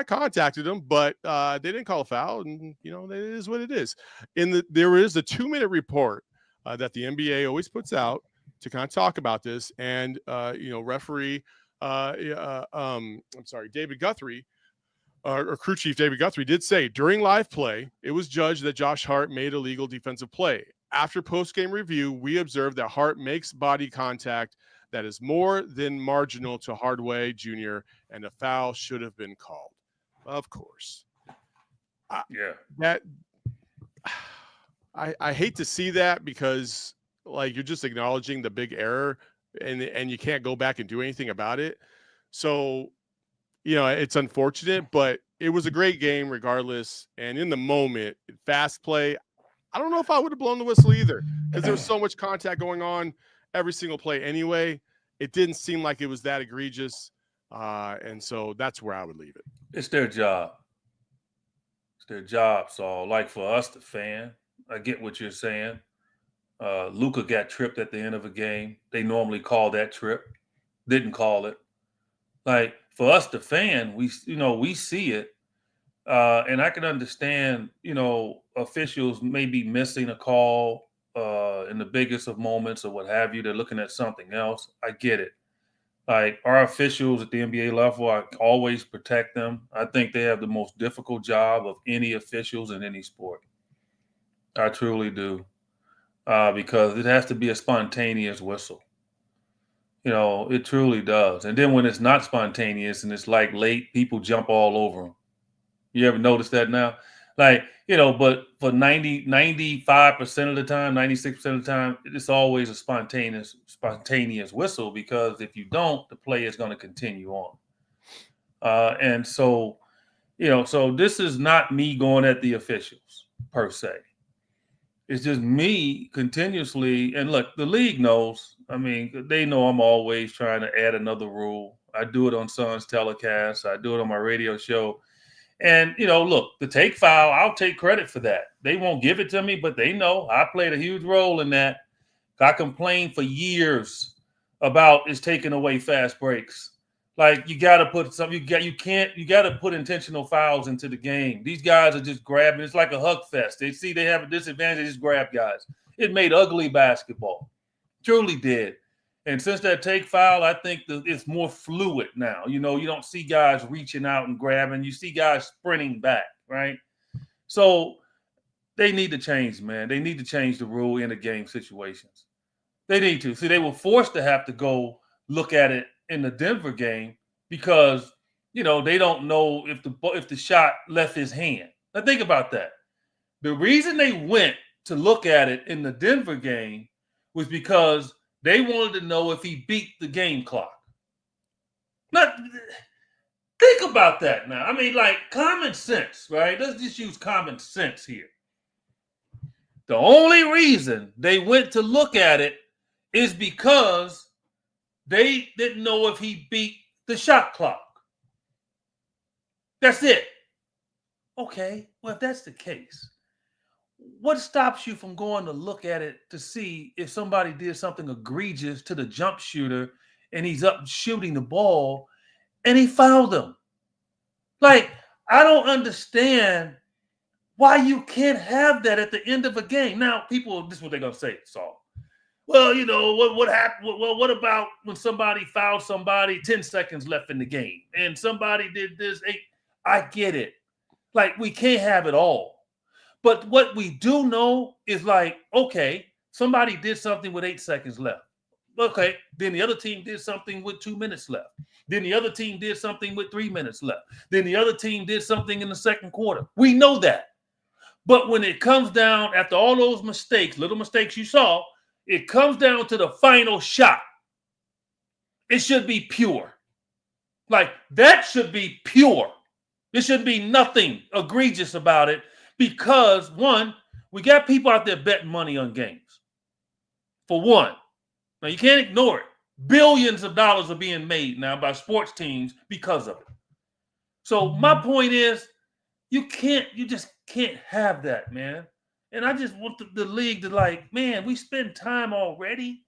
contacted him, but they didn't call a foul, and it is what it is. There is a 2-minute report that the NBA always puts out to kind of talk about this, and referee, David Guthrie, or crew chief David Guthrie, did say during live play it was judged that Josh Hart made a legal defensive play. After post-game review, we observed that Hart makes body contact that is more than marginal to Hardaway Jr., and a foul should have been called. Of course. I hate to see that, because you're just acknowledging the big error, and you can't go back and do anything about it. So, it's unfortunate, but it was a great game regardless. And in the moment, fast play, I don't know if I would have blown the whistle either, because there was so much contact going on every single play anyway. It didn't seem like it was that egregious. And so that's where I would leave it. It's their job. It's their job, Saul. Like, for us, the fan, I get what you're saying. Luka got tripped at the end of a game. They normally call that trip. Didn't call it. Like, for us, the fan, we see it. And I can understand, officials may be missing a call in the biggest of moments or what have you. They're looking at something else. I get it. Like, our officials at the NBA level, I always protect them. I think they have the most difficult job of any officials in any sport. I truly do. Because it has to be a spontaneous whistle. It truly does. And then when it's not spontaneous and it's like late, people jump all over them. You ever notice that now? Like, but for 95% of the time, 96% of the time, it's always a spontaneous whistle, because if you don't, the play is going to continue on. And so, so this is not me going at the officials per se. It's just me continuously. And look, the league knows. I mean, they know I'm always trying to add another rule. I do it on Sun's telecast. I do it on my radio show. And, look, the take foul, I'll take credit for that. They won't give it to me, but they know I played a huge role in that. I complained for years about it's taking away fast breaks. Like, you got to put some, you got to put intentional fouls into the game. These guys are just grabbing. It's like a hug fest. They see they have a disadvantage. They just grab guys. It made ugly basketball. Truly did. And since that take foul, I think it's more fluid now. You don't see guys reaching out and grabbing. You see guys sprinting back, right? So they need to change, man. They need to change the rule in the game situations. They need to. See, they were forced to have to go look at it in the Denver game because, they don't know if the shot left his hand. Now think about that. The reason they went to look at it in the Denver game was because they wanted to know if he beat the game clock. Now, think about that now. I mean, like, common sense, right? Let's just use common sense here. The only reason they went to look at it is because they didn't know if he beat the shot clock. That's it. Okay, well, if that's the case, what stops you from going to look at it to see if somebody did something egregious to the jump shooter and he's up shooting the ball and he fouled him? Like, I don't understand why you can't have that at the end of a game. Now, people, this is what they're going to say, Saul. Well, what happened? Well, what about when somebody fouled somebody 10 seconds left in the game and somebody did this? I get it. Like, we can't have it all. But what we do know is like, okay, somebody did something with 8 seconds left. Okay, then the other team did something with 2 minutes left. Then the other team did something with 3 minutes left. Then the other team did something in the second quarter. We know that. But when it comes down, after all those mistakes, little mistakes you saw, it comes down to the final shot. It should be pure. Like, that should be pure. There should be nothing egregious about it because, one, we got people out there betting money on games. For one. Now, you can't ignore it. Billions of dollars are being made now by sports teams because of it. So my point is, you just can't have that, man. And I just want the league to like, man, we spend time already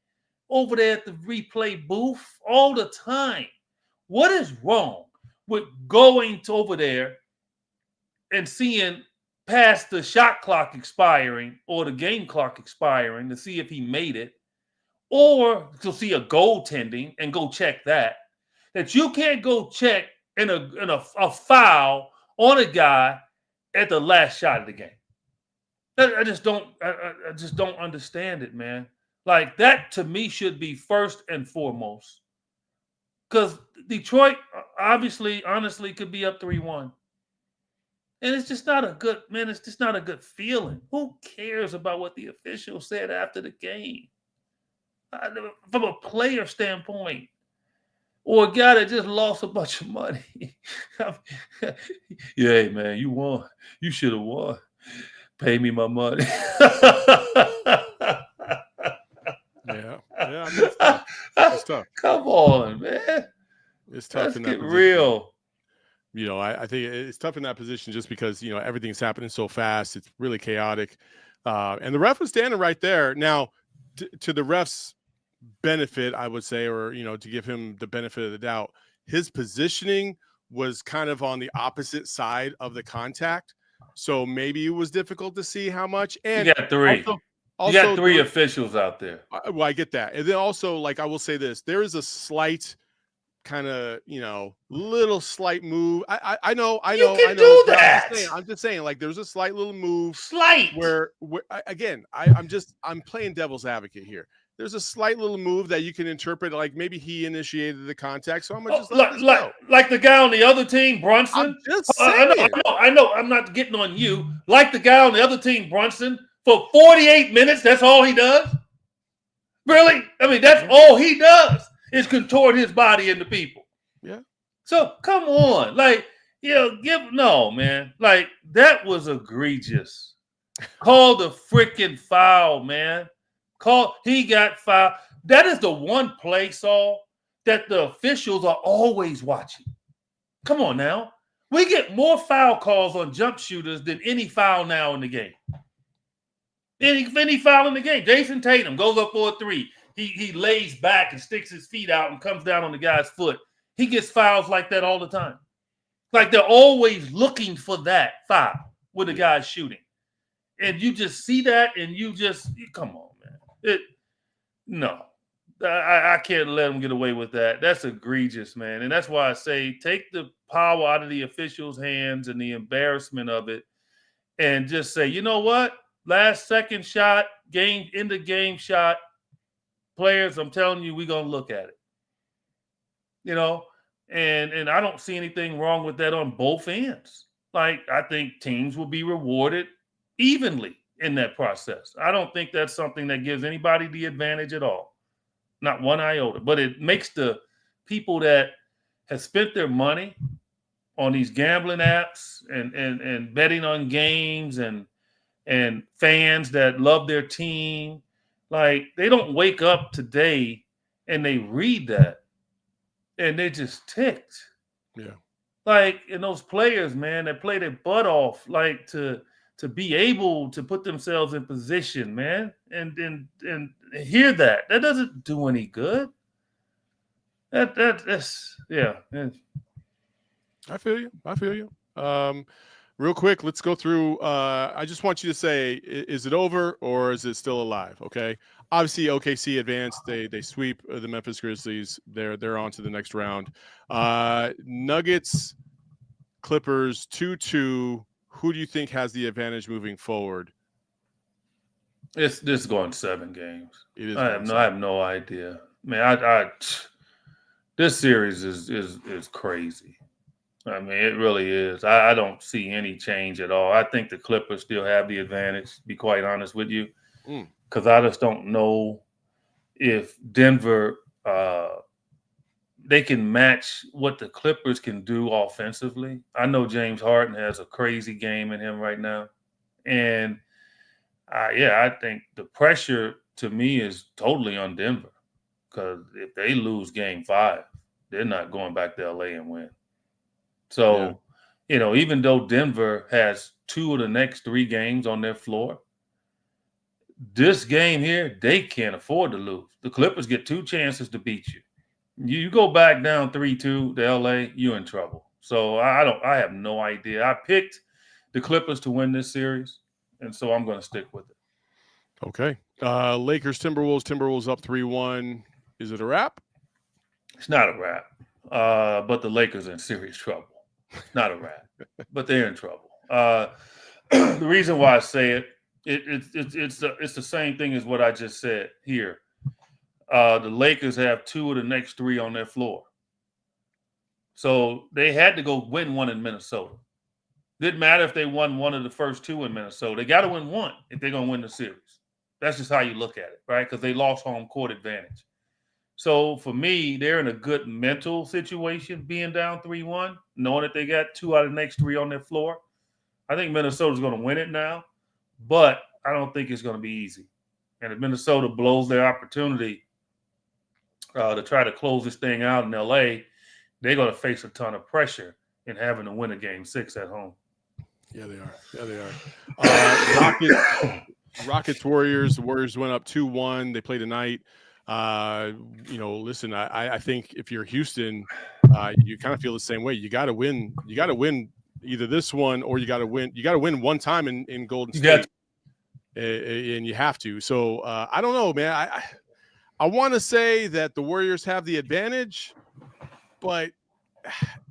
over there at the replay booth all the time. What is wrong with going over there and seeing past the shot clock expiring or the game clock expiring to see if he made it, or to see a goaltending and go check that you can't go check in a foul on a guy at the last shot of the game? I just don't understand it, man. Like, that to me should be first and foremost. Because Detroit, obviously, honestly, could be up 3-1. And it's just not a good, man, it's just not a good feeling. Who cares about what the official said after the game? From a player standpoint, or a guy that just lost a bunch of money. Yeah, man, you won. You should have won. Pay me my money. Yeah, I mean, it's tough. It's tough. Come on, man. It's tough. Let's get real. You know, I think it's tough in that position just because, you know, everything's happening so fast. It's really chaotic. And the ref was standing right there. Now, to the ref's benefit, I would say, or, you know, to give him the benefit of the doubt, his positioning was kind of on the opposite side of the contact. So maybe it was difficult to see how much. And you got three. Also, you got three officials out there. Well, I get that. And then also, like, I will say this, there is a slight kind of, you know, little slight move. I know. You can do that. I'm just saying, like, there's a slight little move. Slight. Where again, I'm playing devil's advocate here. There's a slight little move that you can interpret like maybe he initiated the contact. So I'm gonna just let this go. Like the guy on the other team, Brunson. I'm just saying. I know. I'm not getting on you. Like the guy on the other team, Brunson, for 48 minutes. That's all he does. Really? I mean, that's all he does is contort his body into people. Yeah. So come on, like, you know, no, man. Like, that was egregious. Call the freaking foul, man. He got fouled. That is the one play, Saul, that the officials are always watching. Come on now. We get more foul calls on jump shooters than any foul now in the game. Any foul in the game. Jason Tatum goes up for a three. He lays back and sticks his feet out and comes down on the guy's foot. He gets fouls like that all the time. Like, they're always looking for that foul with the guy's shooting. And you just see that and come on, man. No. I can't let them get away with that. That's egregious, man. And that's why I say take the power out of the officials' hands and the embarrassment of it and just say, you know what? Last second shot, end of game shot. Players, I'm telling you, we're going to look at it. You know, and I don't see anything wrong with that on both ends. Like, I think teams will be rewarded evenly in that process. I don't think that's something that gives anybody the advantage at all. Not one iota. But it makes the people that have spent their money on these gambling apps and betting on games and fans that love their team, like, they don't wake up today and they read that and they just ticked. Yeah. Like, and those players, man, that play their butt off, like, to be able to put themselves in position, man, and hear that doesn't do any good. That's yeah. I feel you. Real quick, let's go through. I just want you to say, is it over or is it still alive? Okay. Obviously, OKC advanced. They sweep the Memphis Grizzlies. They're on to the next round. Nuggets, Clippers 2-2. who do you think has the advantage moving forward? This is going 7 games. It is. I have no idea, man. This series is crazy. I mean, it really is. I don't see any change at all. I think the Clippers still have the advantage, to be quite honest with you, because I just don't know if Denver they can match what the Clippers can do offensively. I know James Harden has a crazy game in him right now. And, I think the pressure to me is totally on Denver, because if they lose game 5, they're not going back to LA and win. So, even though Denver has 2 of the next 3 games on their floor, this game here, they can't afford to lose. The Clippers get 2 chances to beat you. You go back down 3-2 to LA, you're in trouble. So I have no idea. I picked the Clippers to win this series, and so I'm going to stick with it. Okay. Lakers, Timberwolves up 3-1. Is it a wrap? It's not a wrap. But the Lakers are in serious trouble. It's not a wrap, but they're in trouble. The reason why I say it's the same thing as what I just said here. The Lakers have 2 of the next 3 on their floor. So they had to go win 1 in Minnesota. Didn't matter if they won 1 of the first 2 in Minnesota. They got to win 1 if they're going to win the series. That's just how you look at it, right? Because they lost home court advantage. So for me, they're in a good mental situation being down 3-1, knowing that they got 2 out of the next 3 on their floor. I think Minnesota's going to win it now, but I don't think it's going to be easy. And if Minnesota blows their opportunity to try to close this thing out in LA, they're going to face a ton of pressure in having to win a game 6 at home. Yeah, they are. Rockets, Warriors. The Warriors went up 2-1. They play tonight. Listen, I think if you're Houston, you kind of feel the same way. You got to win. You got to win either this one or you got to win. You got to win one time in Golden State, and you have to. So I don't know, man. I want to say that the Warriors have the advantage, but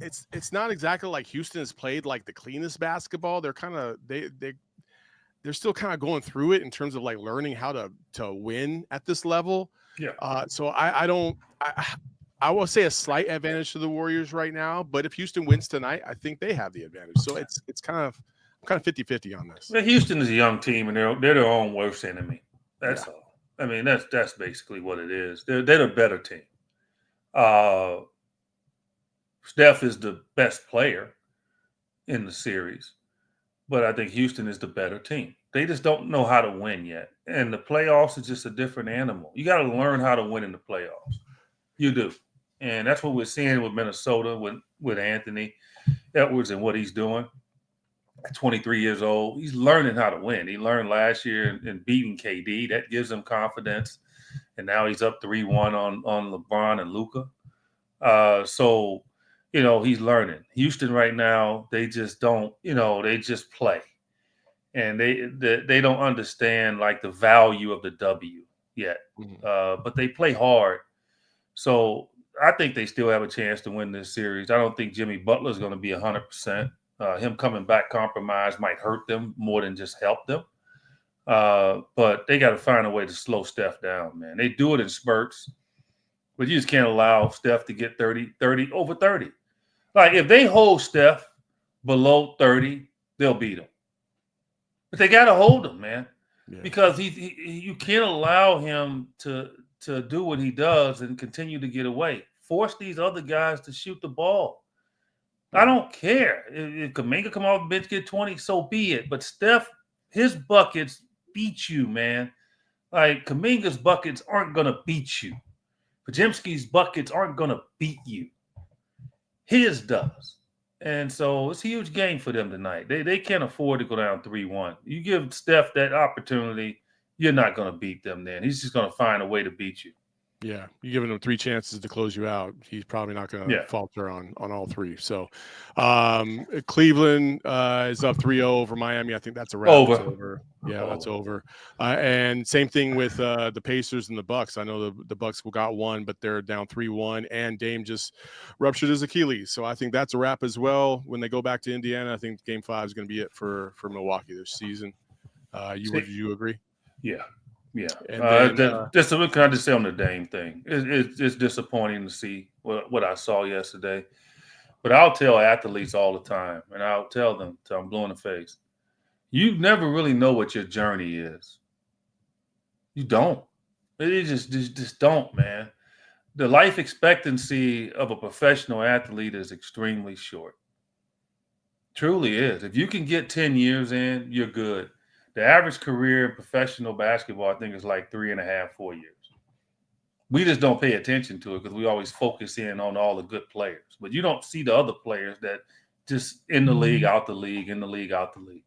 it's not exactly like Houston has played like the cleanest basketball. They're kind of they're still kind of going through it in terms of like learning how to win at this level. Yeah. So I will say a slight advantage to the Warriors right now, but if Houston wins tonight, I think they have the advantage. So it's kind of 50-50 on this. Well, Houston is a young team, and they're their own worst enemy. That's all. I mean, that's basically what it is. They're the better team. Steph is the best player in the series, but I think Houston is the better team. They just don't know how to win yet. And the playoffs is just a different animal. You got to learn how to win in the playoffs. You do. And that's what we're seeing with Minnesota, with Anthony Edwards and what he's doing. At 23 years old, he's learning how to win. He learned last year in beating KD. That gives him confidence. And now he's up 3-1 on LeBron and Luka. So, he's learning. Houston right now, they just don't, they just play. And they don't understand like the value of the W yet. But they play hard. So I think they still have a chance to win this series. I don't think Jimmy Butler is going to be 100%. Him coming back compromised might hurt them more than just help them. But they got to find a way to slow Steph down, man. They do it in spurts, but you just can't allow Steph to get 30 over 30. Like if they hold Steph below 30, they'll beat him. But they got to hold him, man, because you can't allow him to do what he does and continue to get away. Force these other guys to shoot the ball. I don't care. If Kuminga come off the bench, get 20, so be it. But Steph, his buckets beat you, man. Like Kuminga's buckets aren't going to beat you. Podziemski's buckets aren't going to beat you. His does. And so it's a huge game for them tonight. They can't afford to go down 3-1. You give Steph that opportunity, you're not going to beat them then. He's just going to find a way to beat you. Yeah, you're giving him 3 chances to close you out. He's probably not going to falter on all 3. So, Cleveland is up 3-0 over Miami. I think that's a wrap. Over. Yeah, that's over. And same thing with the Pacers and the Bucks. I know the Bucks got 1, but they're down 3-1, and Dame just ruptured his Achilles. So I think that's a wrap as well. When they go back to Indiana, I think Game 5 is going to be it for Milwaukee this season. Would you agree? Yeah. Yeah, and then, just what can I just say on the Dame thing? It's disappointing to see what I saw yesterday. But I'll tell athletes all the time, and I'll tell them till I'm blue in the face. You never really know what your journey is. You don't. You just don't, man. The life expectancy of a professional athlete is extremely short. Truly is. If you can get 10 years in, you're good. The average career in professional basketball, I think, is like 3.5, 4 years. We just don't pay attention to it because we always focus in on all the good players. But you don't see the other players that just in the league, out the league, in the league, out the league.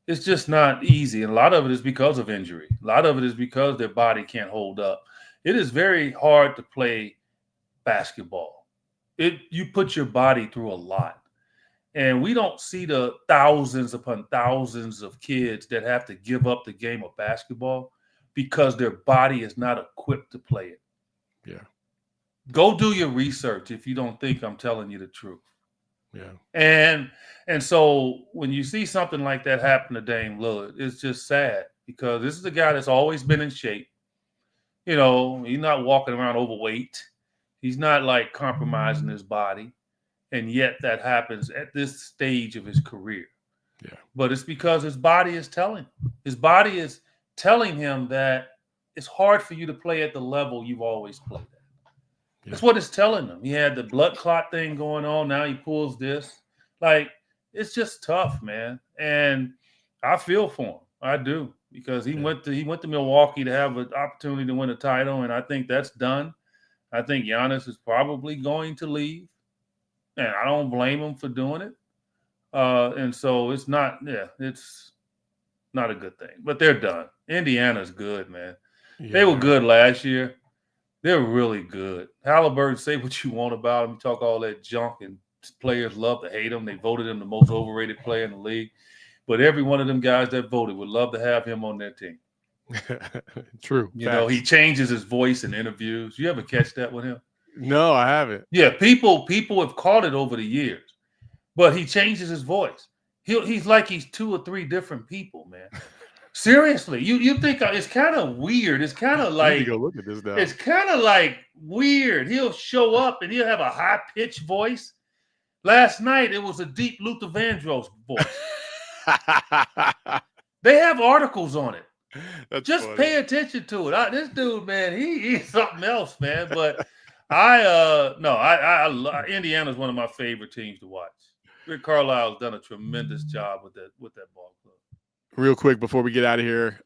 It's just not easy. And a lot of it is because of injury. A lot of it is because their body can't hold up. It is very hard to play basketball. You put your body through a lot. And we don't see the thousands upon thousands of kids that have to give up the game of basketball because their body is not equipped to play it. Yeah. Go do your research if you don't think I'm telling you the truth. Yeah. And so when you see something like that happen to Dame Lillard, it's just sad because this is a guy that's always been in shape. You know, he's not walking around overweight. He's not like compromising his body. And yet that happens at this stage of his career. Yeah. But it's because his body is telling him. His body is telling him that it's hard for you to play at the level you've always played at. Yeah. That's what it's telling him. He had the blood clot thing going on. Now he pulls this. Like, it's just tough, man. And I feel for him. I do. Because he went to Milwaukee to have an opportunity to win a title, and I think that's done. I think Giannis is probably going to leave. And I don't blame him for doing it. And so it's not a good thing. But they're done. Indiana's good, man. Yeah. They were good last year. They're really good. Halliburton, say what you want about him. You talk all that junk, and players love to hate him. They voted him the most overrated player in the league. But every one of them guys that voted would love to have him on their team. True. You know, he changes his voice in interviews. You ever catch that with him? No, I haven't. Yeah, people have caught it over the years, but he changes his voice. He's like he's 2 or 3 different people, man. Seriously, you think it's kind of weird. It's kind of like go look at this now. It's kind of like weird. He'll show up and he'll have a high pitched voice. Last night it was a deep Luther Vandross voice. They have articles on it. That's just funny. Pay attention to it. This dude, man, he's something else, man. But Indiana's one of my favorite teams to watch. Rick Carlisle's done a tremendous job with that ball club. Real quick before we get out of here,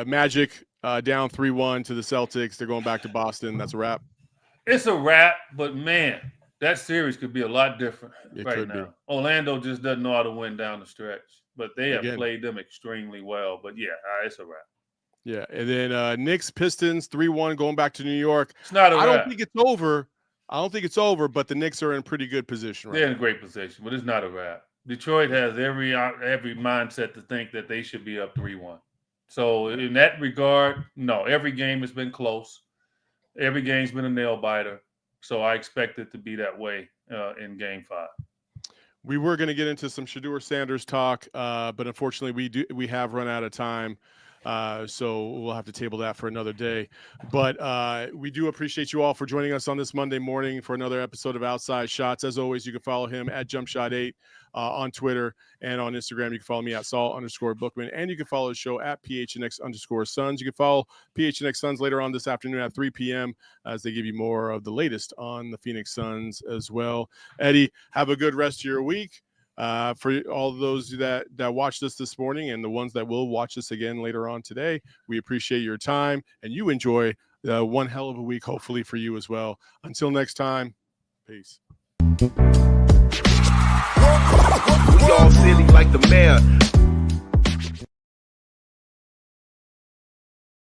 Magic down 3-1 to the Celtics. They're going back to Boston. That's a wrap. It's a wrap, but man, that series could be a lot different right now. Orlando just doesn't know how to win down the stretch, but they have played them extremely well. But yeah, it's a wrap. Yeah, and then Knicks Pistons 3-1 going back to New York. It's not a wrap. I don't think it's over, but the Knicks are in pretty good position right now. They're in a great position, but it's not a wrap. Detroit has every mindset to think that they should be up 3-1. So in that regard, no, every game has been close. Every game's been a nail biter. So I expect it to be that way in Game 5. We were going to get into some Shedeur Sanders talk, but unfortunately we have run out of time. So we'll have to table that for another day. But we do appreciate you all for joining us on this Monday morning for another episode of Outside Shots. As always, you can follow him at JumpShot8 on Twitter and on Instagram. You can follow me at Saul_Bookman, and you can follow the show at PHNX_Suns. You can follow PHNX Suns later on this afternoon at 3 p.m. as they give you more of the latest on the Phoenix Suns as well. Eddie, have a good rest of your week. For all of those that watched us this morning and the ones that will watch us again later on today, we appreciate your time, and you enjoy one hell of a week, hopefully for you as well. Until next time, peace. We all silly like the mayor.